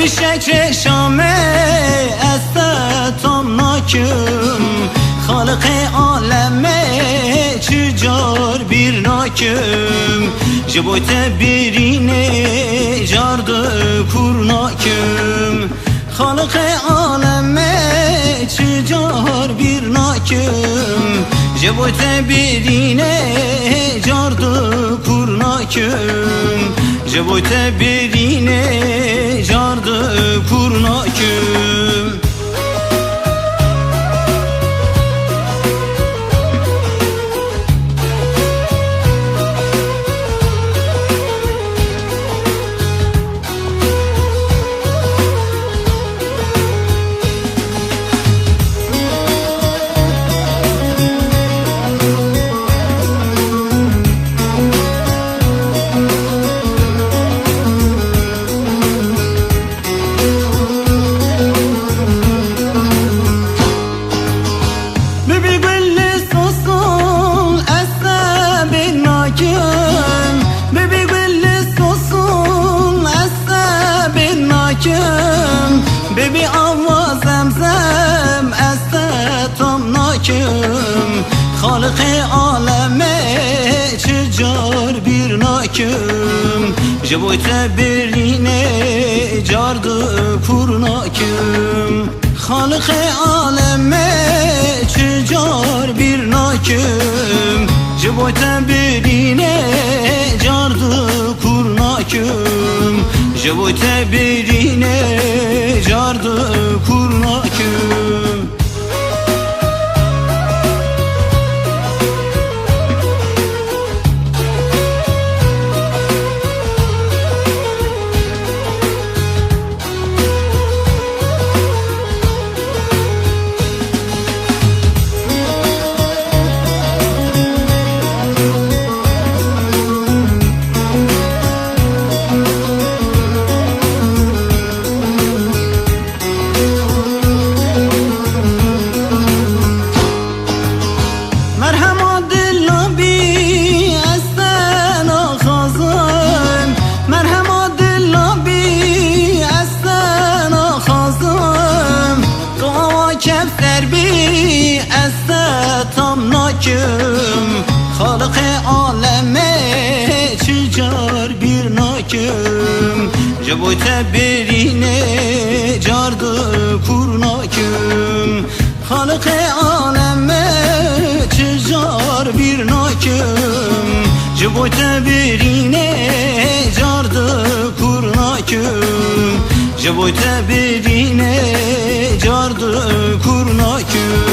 شکر شامه استم ناکم خالق عالمه چجار بیر ناکم جبوت برینه جارد کور ناکم خالق عالمه چجار بیر ناکم جبوت برینه جارد کور ناکم جبوت برینه جارد کور ناکم ببی آوازم زم استم ناکم خالق عالمه چجار بیر ناکم جبوت برینه جارد کور ناکم خالق عالمه چجار بیر ناکم جبوت برینه جارد کور ناکم جبوت برینه جارد کور ناکم استم ناکم خالق عالمه چجار بیر ناکم جبوت برینه جارد کور ناکم خالق عالمه چجار بیر ناکم جبوت برینه جارد کور ناکم جبوت برینه جارد کور ناکم